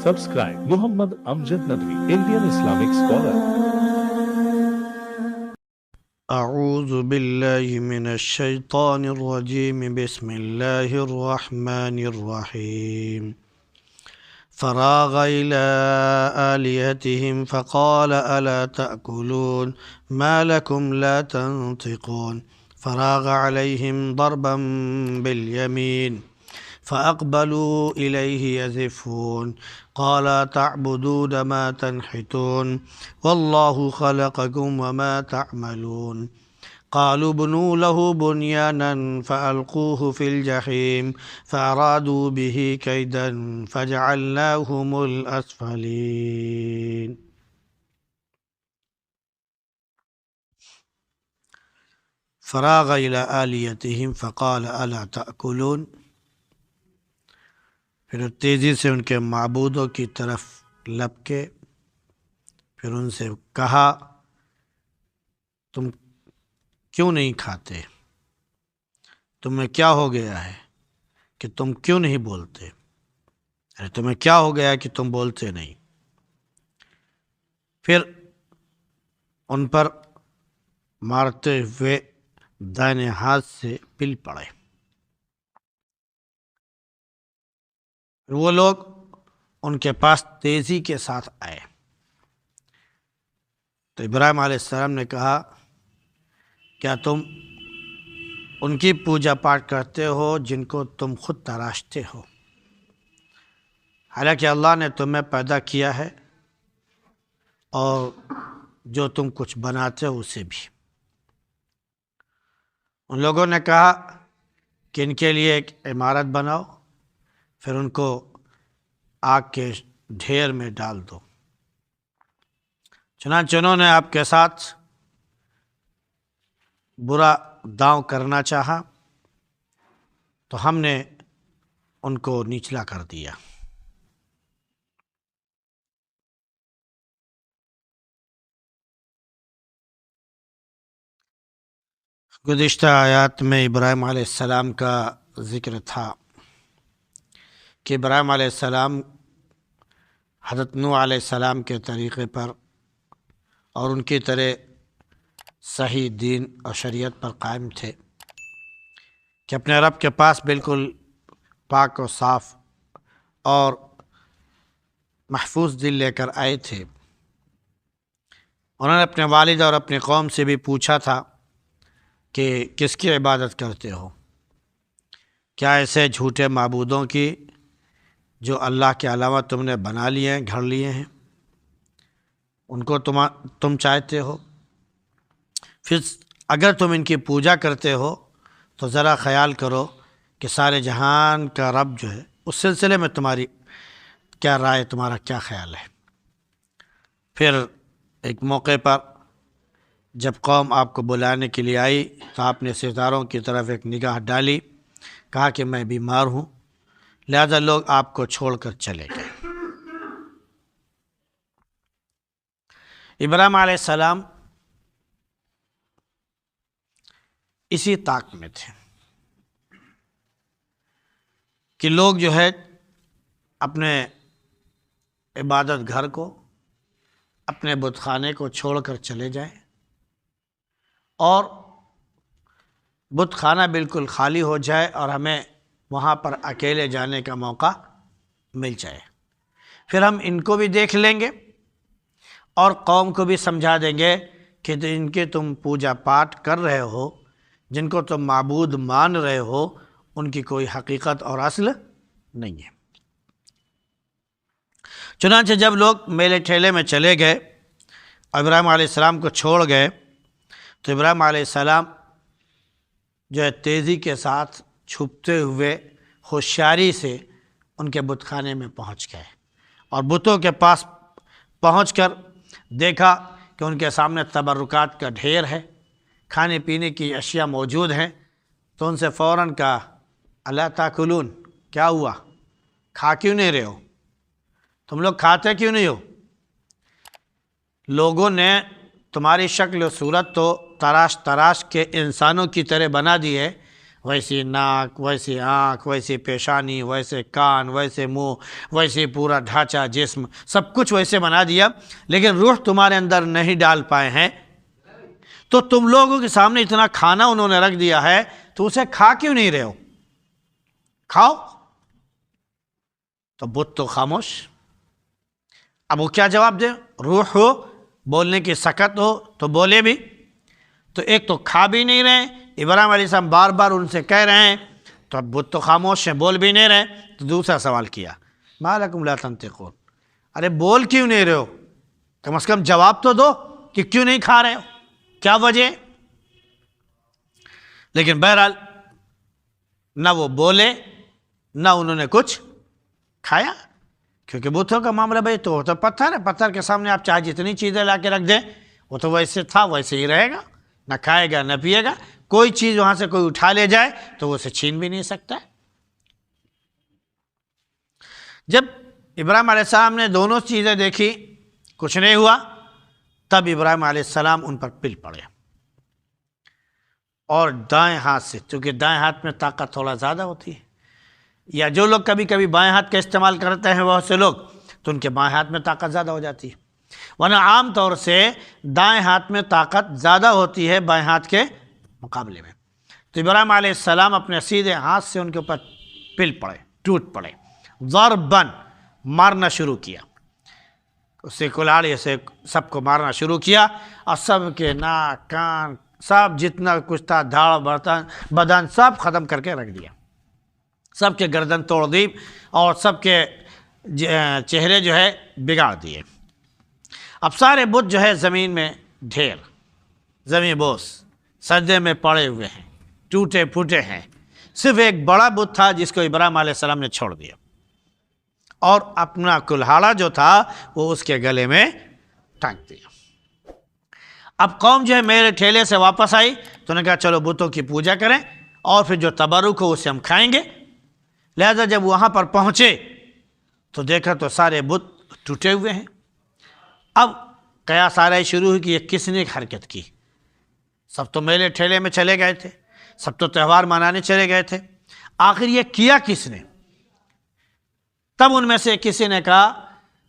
Subscribe Muhammad Amjad Nadwi, Indian Islamic scholar. أعوذ بالله من الشيطان الرجيم بسم الله الرحمن الرحيم فراغ إلى آلهتهم فقال ألا تأكلون ما لكم لا تنطقون فراغ عليهم ضربا باليمين فأقبلوا إليه يزفون قال تعبدون ما تنحتون والله خلقكم وما تعملون قالوا ابنوا له بنيانا فألقوه في الجحيم فأرادوا به كيدا فجعلناهم الأسفلين. فراغ إلى آليتهم فقال ألا تأكلون، پھر تیزی سے ان کے معبودوں کی طرف لپکے، پھر ان سے کہا تم کیوں نہیں کھاتے؟ تمہیں کیا ہو گیا ہے کہ تم کیوں نہیں بولتے؟ تمہیں کیا ہو گیا کہ تم بولتے نہیں؟ پھر ان پر مارتے ہوئے دائیں ہاتھ سے پل پڑے۔ وہ لوگ ان کے پاس تیزی کے ساتھ آئے تو ابراہیم علیہ السلام نے کہا کیا تم ان کی پوجا پاٹ کرتے ہو جن کو تم خود تراشتے ہو؟ حالانکہ اللہ نے تمہیں پیدا کیا ہے اور جو تم کچھ بناتے ہو اسے بھی۔ ان لوگوں نے کہا کہ ان کے لیے ایک عمارت بناؤ، پھر ان کو آگ کے ڈھیر میں ڈال دو۔ چنانچہ انہوں نے آپ کے ساتھ برا داؤں کرنا چاہا تو ہم نے ان کو نچلا کر دیا۔ گزشتہ آیات میں ابراہیم علیہ السلام کا ذکر تھا کہ ابراہیم علیہ السلام حضرت نوح علیہ السلام کے طریقے پر اور ان کی طرح صحیح دین اور شریعت پر قائم تھے کہ اپنے رب کے پاس بالکل پاک و صاف اور محفوظ دل لے کر آئے تھے۔ انہوں نے اپنے والد اور اپنی قوم سے بھی پوچھا تھا کہ کس کی عبادت کرتے ہو؟ کیا ایسے جھوٹے معبودوں کی جو اللہ کے علاوہ تم نے بنا لیے ہیں، گھڑ لیے ہیں، ان کو تم چاہتے ہو؟ پھر اگر تم ان کی پوجا کرتے ہو تو ذرا خیال کرو کہ سارے جہان کا رب جو ہے اس سلسلے میں تمہاری کیا رائے، تمہارا کیا خیال ہے؟ پھر ایک موقع پر جب قوم آپ کو بلانے کے لیے آئی تو آپ نے ستاروں کی طرف ایک نگاہ ڈالی، کہا کہ میں بیمار ہوں، لہذا لوگ آپ کو چھوڑ کر چلے گئے۔ ابراہیم علیہ السلام اسی طاق میں تھے کہ لوگ جو ہے اپنے عبادت گھر کو، اپنے بت خانے کو چھوڑ کر چلے جائیں اور بت خانہ بالکل خالی ہو جائے اور ہمیں وہاں پر اکیلے جانے کا موقع مل جائے، پھر ہم ان کو بھی دیکھ لیں گے اور قوم کو بھی سمجھا دیں گے کہ ان کے تم پوجا پاٹ کر رہے ہو، جن کو تم معبود مان رہے ہو، ان کی کوئی حقیقت اور اصل نہیں ہے۔ چنانچہ جب لوگ میلے ٹھیلے میں چلے گئے اور ابراہیم علیہ السلام کو چھوڑ گئے تو ابراہیم علیہ السلام جو ہے تیزی کے ساتھ چھپتے ہوئے ہوشیاری سے ان کے بت خانے میں پہنچ گئے اور بتوں کے پاس پہنچ کر دیکھا کہ ان کے سامنے تبرکات کا ڈھیر ہے، کھانے پینے کی اشیاء موجود ہیں، تو ان سے فوراً کہا الا تاکلون، کیا ہوا؟ کھا کیوں نہیں رہے ہو؟ تم لوگ کھاتے کیوں نہیں ہو؟ لوگوں نے تمہاری شکل و صورت تو تراش کے انسانوں کی طرح بنا دی ہے، ویسی ناک، ویسی آنکھ، ویسی پیشانی، ویسے کان، ویسے منہ، ویسے پورا ڈھانچہ جسم، سب کچھ ویسے بنا دیا، لیکن روح تمہارے اندر نہیں ڈال پائے ہیں۔ تو تم لوگوں کے سامنے اتنا کھانا انہوں نے رکھ دیا ہے، تو اسے کھا کیوں نہیں رہے ہو؟ کھاؤ۔ تو بت تو خاموش۔ اب وہ کیا جواب دے؟ روح ہو، بولنے کی سکت ہو تو بولے بھی، تو ایک تو کھا بھی نہیں رہے، ابراہیم علیہ السلام بار بار ان سے کہہ رہے ہیں، تو اب بت تو خاموش ہیں، بول بھی نہیں رہے۔ تو دوسرا سوال کیا، ما لکم لا تنطقون، ارے بول کیوں نہیں رہے ہو؟ کم از کم جواب تو دو کہ کیوں نہیں کھا رہے ہو، کیا وجہ؟ لیکن بہرحال نہ وہ بولے نہ انہوں نے کچھ کھایا، کیونکہ بتوں کا معاملہ بھائی تو پتھر ہے، پتھر کے سامنے آپ چاہے جتنی چیزیں لا کے رکھ دیں وہ تو ویسے تھا ویسے ہی رہے گا، نہ کھائے گا نہ پیے گا۔ کوئی چیز وہاں سے کوئی اٹھا لے جائے تو وہ اسے چھین بھی نہیں سکتا ہے۔ جب ابراہیم علیہ السلام نے دونوں چیزیں دیکھی کچھ نہیں ہوا، تب ابراہیم علیہ السلام ان پر پل پڑے اور دائیں ہاتھ سے، چونکہ دائیں ہاتھ میں طاقت تھوڑا زیادہ ہوتی ہے، یا جو لوگ کبھی کبھی بائیں ہاتھ کا استعمال کرتے ہیں بہت سے لوگ، تو ان کے بائیں ہاتھ میں طاقت زیادہ ہو جاتی ہے، ورنہ عام طور سے دائیں ہاتھ میں طاقت زیادہ ہوتی ہے بائیں ہاتھ کے مقابلے میں۔ تو ابراہیم علیہ السلام اپنے سیدھے ہاتھ سے ان کے اوپر پل پڑے، ٹوٹ پڑے، ضرباً مارنا شروع کیا، اسے کلاڑی سے سب کو مارنا شروع کیا، اور سب کے ناک کان سب جتنا کچھ تھا دھاڑ برتن بدن سب ختم کر کے رکھ دیا، سب کے گردن توڑ دی اور سب کے چہرے جو ہے بگاڑ دیے۔ اب سارے بت جو ہے زمین میں ڈھیر، زمین بوس سجدے میں پڑے ہوئے ہیں، ٹوٹے پھوٹے ہیں، صرف ایک بڑا بت تھا جس کو ابراہیم علیہ السلام نے چھوڑ دیا، اور اپنا کلہاڑا جو تھا وہ اس کے گلے میں ٹانگ دیا۔ اب قوم جو ہے میرے ٹھیلے سے واپس آئی تو نے کہا چلو بتوں کی پوجا کریں اور پھر جو تبرک ہو اسے ہم کھائیں گے۔ لہذا جب وہاں پر پہنچے تو دیکھا تو سارے بت ٹوٹے ہوئے ہیں۔ اب قیاس آ رہی شروع ہوئی کہ یہ کس نے حرکت کی؟ سب تو میلے ٹھیلے میں چلے گئے تھے، سب تو تہوار منانے چلے گئے تھے، آخر یہ کیا کس نے؟ تب ان میں سے کسی نے کہا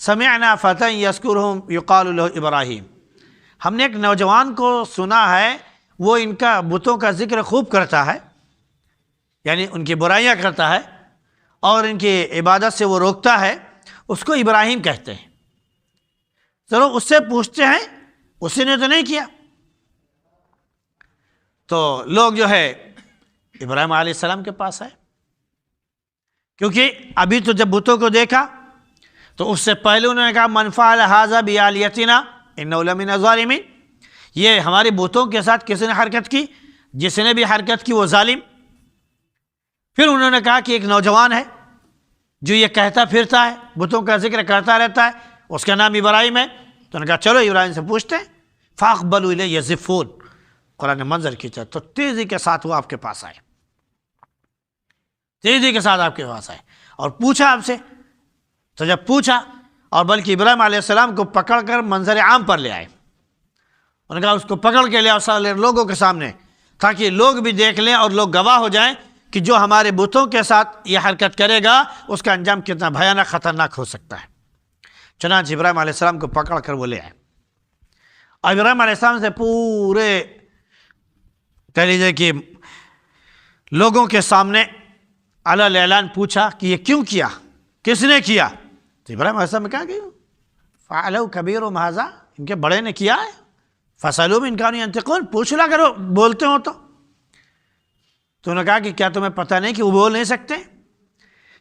سمعنا فتى یذکرہم یقال لہ ابراہیم، ہم نے ایک نوجوان کو سنا ہے وہ ان کا بتوں کا ذکر خوب کرتا ہے، یعنی ان کی برائیاں کرتا ہے اور ان کی عبادت سے وہ روکتا ہے، اس کو ابراہیم کہتے ہیں، چلو اس سے پوچھتے ہیں، اسی نے تو نہیں کیا۔ تو لوگ جو ہے ابراہیم علیہ السلام کے پاس آئے، کیونکہ ابھی تو جب بتوں کو دیکھا تو اس سے پہلے انہوں نے کہا من فعل ھذا بآلیتنا انہ لمن الظالمین، یہ ہماری بتوں کے ساتھ کس نے حرکت کی؟ جس نے بھی حرکت کی وہ ظالم۔ پھر انہوں نے کہا کہ ایک نوجوان ہے جو یہ کہتا پھرتا ہے، بتوں کا ذکر کرتا رہتا ہے، اس کا نام ابراہیم ہے۔ تو انہوں نے کہا چلو ابراہیم سے پوچھتے ہیں۔ فاقبلوا الیہ یزفون، قرآن نے منظر کھینچا تو تیزی کے ساتھ وہ آپ کے پاس آئے، تیزی کے ساتھ آپ کے پاس آئے اور پوچھا آپ سے۔ تو جب پوچھا اور بلکہ ابراہیم علیہ السلام کو پکڑ کر منظر عام پر لے آئے، انہوں نے کہا اس کو پکڑ کے لے آؤ سارے لوگوں کے سامنے، تاکہ لوگ بھی دیکھ لیں اور لوگ گواہ ہو جائیں کہ جو ہمارے بتوں کے ساتھ یہ حرکت کرے گا اس کا انجام کتنا بھیانک خطرناک ہو سکتا ہے۔ چنانچہ ابراہیم علیہ السلام کو پکڑ کر وہ لے آئے، اور ابراہیم علیہ السلام سے پورے کہہ لیجیے کہ لوگوں کے سامنے علی اعلان پوچھا کہ یہ کیوں کیا، کس نے کیا؟ تو ابراہیم علیہ السلام نے کہا کہ فعلوا کبیرہم ھذا، ان کے بڑے نے کیا ہے، فاسألوہم ان کانوا ینطقون، پوچھ لا کرو بولتے ہو تو۔ تو انہوں نے کہا کہ کیا تمہیں پتہ نہیں کہ وہ بول نہیں سکتے؟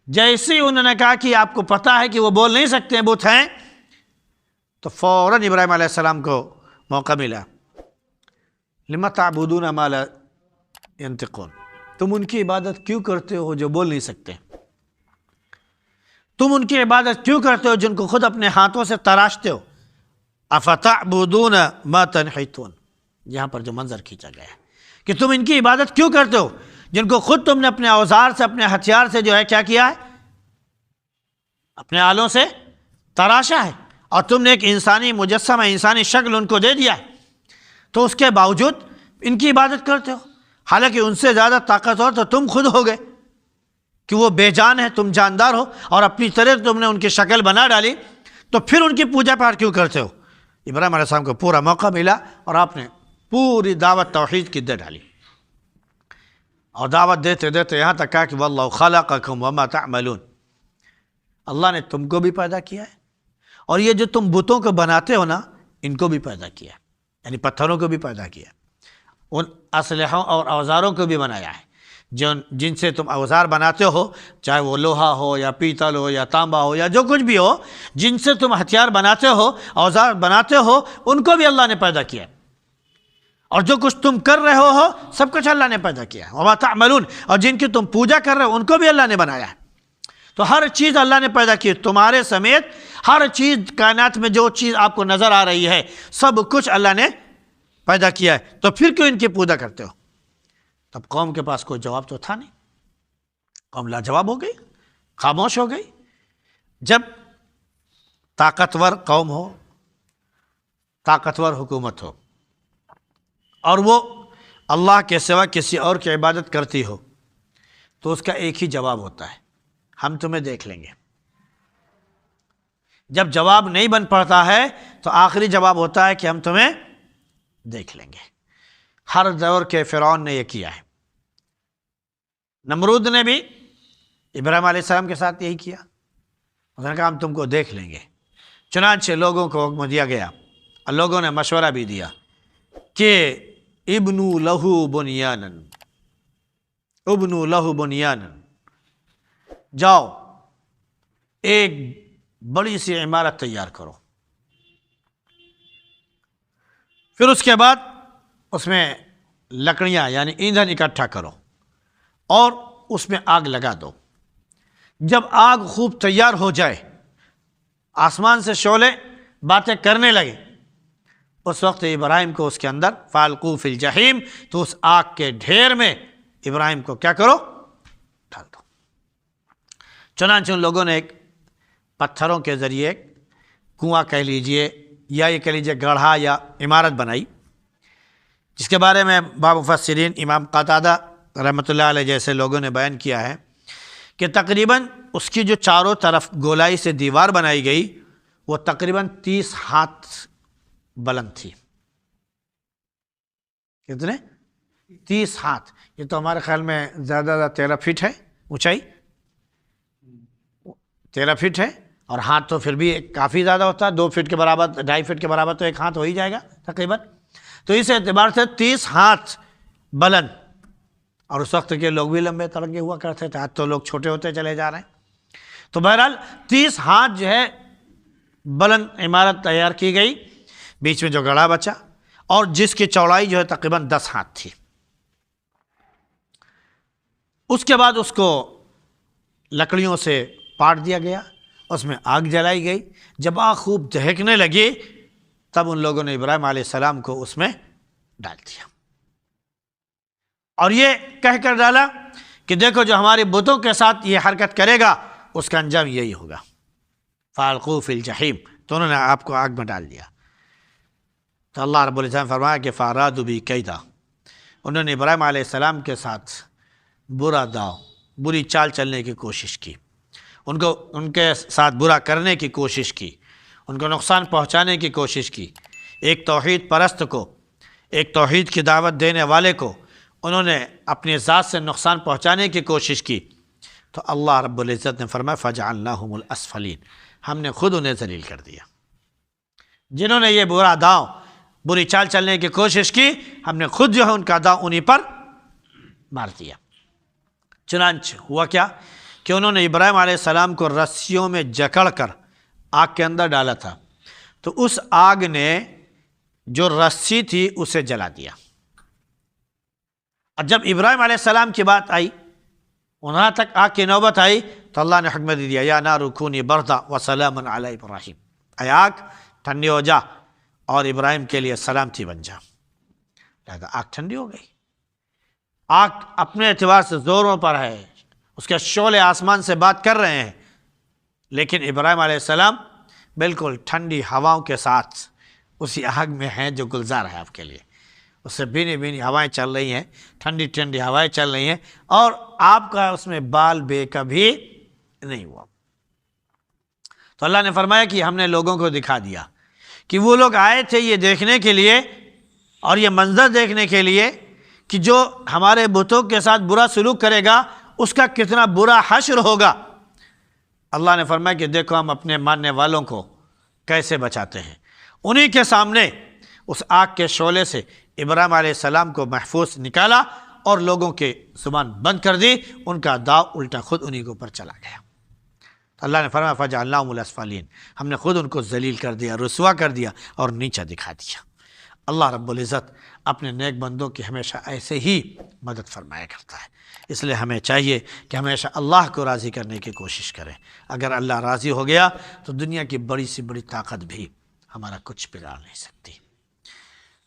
جیسے ہی انہوں نے کہا کہ آپ کو پتہ ہے کہ وہ بول نہیں سکتے ہیں، بت ہیں، تو فوراً ابراہیم علیہ السلام کو موقع ملا، لم تعبدون ما لا ینطقون، تم ان کی عبادت کیوں کرتے ہو جو بول نہیں سکتے؟ تم ان کی عبادت کیوں کرتے ہو جن کو خود اپنے ہاتھوں سے تراشتے ہو؟ افتعبدون ما تنحتون، یہاں پر جو منظر کھینچا گیا ہے کہ تم ان کی عبادت کیوں کرتے ہو جن کو خود تم نے اپنے اوزار سے اپنے ہتھیار سے جو ہے کیا کیا ہے، اپنے آلوں سے تراشا ہے، اور تم نے ایک انسانی مجسمہ انسانی شکل ان کو دے دیا ہے، تو اس کے باوجود ان کی عبادت کرتے ہو۔ حالانکہ ان سے زیادہ طاقتور تو تم خود ہو گئے کہ وہ بے جان ہے، تم جاندار ہو، اور اپنی طرح تم نے ان کی شکل بنا ڈالی، تو پھر ان کی پوجا پاٹ کیوں کرتے ہو؟ ابراہیم علیہ السلام کو پورا موقع ملا اور آپ نے پوری دعوت توحید کی دے ڈالی، اور دعوت دیتے دیتے یہاں تک کہا کہ واللہ خلقکم وما تعملون، اللہ نے تم کو بھی پیدا کیا ہے، اور یہ جو تم بتوں کو بناتے ہو نا، ان کو بھی پیدا کیا ہے، یعنی پتھروں کو بھی پیدا کیا ہے، ان اسلحوں اور اوزاروں کو بھی بنایا ہے، جن سے تم اوزار بناتے ہو، چاہے وہ لوہا ہو یا پیتل ہو یا تانبا ہو یا جو کچھ بھی ہو، جن سے تم ہتھیار بناتے ہو، اوزار بناتے ہو، ان کو بھی اللہ نے پیدا کیا ہے، اور جو کچھ تم کر رہے ہو سب کچھ اللہ نے پیدا کیا ہے، وما تعملون، اور جن کی تم پوجا کر رہے ہو ان کو بھی اللہ نے بنایا ہے۔ تو ہر چیز اللہ نے پیدا کی، تمہارے سمیت ہر چیز کائنات میں جو چیز آپ کو نظر آ رہی ہے سب کچھ اللہ نے پیدا کیا ہے، تو پھر کیوں ان کی پوجا کرتے ہو؟ تب قوم کے پاس کوئی جواب تو تھا نہیں، قوم لاجواب ہو گئی، خاموش ہو گئی۔ جب طاقتور قوم ہو، طاقتور حکومت ہو، اور وہ اللہ کے سوا کسی اور کی عبادت کرتی ہو، تو اس کا ایک ہی جواب ہوتا ہے، ہم تمہیں دیکھ لیں گے۔ جب جواب نہیں بن پڑتا ہے تو آخری جواب ہوتا ہے کہ ہم تمہیں دیکھ لیں گے۔ ہر دور کے فرعون نے یہ کیا ہے، نمرود نے بھی ابراہیم علیہ السلام کے ساتھ یہی کیا، اس نے کہا ہم تم کو دیکھ لیں گے۔ چنانچہ لوگوں کو حکم دیا گیا، اور لوگوں نے مشورہ بھی دیا کہ ابنو لہو بنیانا، ابنو لہو بنیانا، جاؤ ایک بڑی سی عمارت تیار کرو، پھر اس کے بعد اس میں لکڑیاں یعنی ایندھن اکٹھا کرو اور اس میں آگ لگا دو۔ جب آگ خوب تیار ہو جائے، آسمان سے شعلے باتیں کرنے لگے، اس وقت ابراہیم کو اس کے اندر فالقو فی الجحیم، تو اس آگ کے ڈھیر میں ابراہیم کو کیا کرو؟ ڈال دو۔ چنانچہ ان لوگوں نے ایک پتھروں کے ذریعے کنواں کہہ لیجئے یا یہ کہہ لیجئے گڑھا یا عمارت بنائی، جس کے بارے میں بعض مفسرین امام قتادہ رحمۃ اللہ علیہ جیسے لوگوں نے بیان کیا ہے کہ تقریباً اس کی جو چاروں طرف گولائی سے دیوار بنائی گئی وہ تقریباً 30 ہاتھ بلند تھی۔ کتنے؟ 30 ہاتھ، یہ تو ہمارے خیال میں زیادہ 13 فٹ ہے اونچائی، 13 فٹ ہے، اور ہاتھ تو پھر بھی کافی زیادہ ہوتا ہے، 2 فٹ کے برابر، 2.5 فٹ کے برابر تو ایک ہاتھ ہو ہی جائے گا تقریباً۔ تو اس اعتبار سے 30 ہاتھ بلند، اور اس وقت کے لوگ بھی لمبے تڑنگے ہوا کرتے تھے، آج تو لوگ چھوٹے ہوتے چلے جا رہے ہیں۔ تو بہرحال 30 ہاتھ جو ہے بلند عمارت تیار کی گئی، بیچ میں جو گڑھا بچا، اور جس کی چوڑائی جو ہے تقریباً 10 ہاتھ تھی۔ اس کے بعد اس کو لکڑیوں سے پاٹ دیا گیا، اس میں آگ جلائی گئی۔ جب آگ خوب دہکنے لگی تب ان لوگوں نے ابراہیم علیہ السلام کو اس میں ڈال دیا، اور یہ کہہ کر ڈالا کہ دیکھو جو ہمارے بتوں کے ساتھ یہ حرکت کرے گا اس کا انجام یہی ہوگا، فالقو فی الجحیم، تو انہوں نے آپ کو آگ میں ڈال دیا۔ تو اللہ رب العزت نے فرمایا کہ فارادوا بی کیدا، انہوں نے ابراہیم علیہ السلام کے ساتھ برا داؤ، بری چال چلنے کی کوشش کی، ان کے ساتھ برا کرنے کی کوشش کی، ان کو نقصان پہنچانے کی کوشش کی۔ ایک توحید پرست کو، ایک توحید کی دعوت دینے والے کو انہوں نے اپنی ذات سے نقصان پہنچانے کی کوشش کی، تو اللہ رب العزت نے فرمایا فجعلناہم الاسفلین، ہم نے خود انہیں ذلیل کر دیا۔ جنہوں نے یہ برا داؤ، بری چال چلنے کی کوشش کی، ہم نے خود جو ہے ان کا داؤ انہی پر مار دیا۔ چنانچہ ہوا کیا کہ انہوں نے ابراہیم علیہ السلام کو رسیوں میں جکڑ کر آگ کے اندر ڈالا تھا، تو اس آگ نے جو رسی تھی اسے جلا دیا۔ اور جب ابراہیم علیہ السلام کی بات آئی، وہاں تک آگ کی نوبت آئی، تو اللہ نے حکم دے دیا یا نار کونی بردا وسلاما علی ابراہیم، اے آگ ٹھنڈی ہو جا اور ابراہیم کے لیے سلامتی بن جا۔ لہذا آگ ٹھنڈی ہو گئی۔ آگ اپنے اعتبار سے زوروں پر ہے، اس کے شعلے آسمان سے بات کر رہے ہیں، لیکن ابراہیم علیہ السلام بالکل ٹھنڈی ہواؤں کے ساتھ اسی آگ میں ہیں جو گلزار ہے آپ کے لیے، اس سے بھینی بھینی ہوائیں چل رہی ہیں، ٹھنڈی ٹھنڈی ہوائیں چل رہی ہیں، اور آپ کا اس میں بال بے کا بھی نہیں ہوا۔ تو اللہ نے فرمایا کہ ہم نے لوگوں کو دکھا دیا کہ وہ لوگ آئے تھے یہ دیکھنے کے لیے اور یہ منظر دیکھنے کے لیے کہ جو ہمارے بتوں کے ساتھ برا سلوک کرے گا اس کا کتنا برا حشر ہوگا۔ اللہ نے فرمایا کہ دیکھو ہم اپنے ماننے والوں کو کیسے بچاتے ہیں۔ انہی کے سامنے اس آگ کے شعلے سے ابراہیم علیہ السلام کو محفوظ نکالا اور لوگوں کے زبان بند کر دی، ان کا داؤ الٹا خود انہی کے اوپر چلا گیا۔ اللہ نے فرمایا فجعلناہم الاسفلین، ہم نے خود ان کو ذلیل کر دیا، رسوا کر دیا اور نیچا دکھا دیا۔ اللہ رب العزت اپنے نیک بندوں کی ہمیشہ ایسے ہی مدد فرمایا کرتا ہے، اس لیے ہمیں چاہیے کہ ہمیشہ اللہ کو راضی کرنے کی کوشش کریں۔ اگر اللہ راضی ہو گیا تو دنیا کی بڑی سی بڑی طاقت بھی ہمارا کچھ بگاڑ نہیں سکتی۔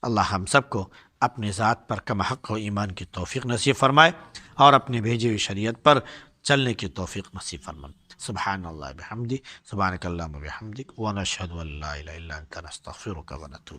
اللہ ہم سب کو اپنے ذات پر کم حق و ایمان کی توفیق نصیب فرمائے اور اپنی بھیجی ہوئی شریعت پر چلنے کی توفیق نصیب فرمائے۔ سبحان اللہ بحمدی، سبحانک اللہم وبحمدک، ونشہد ان لا الہ الا انت نستغفرک ونتوب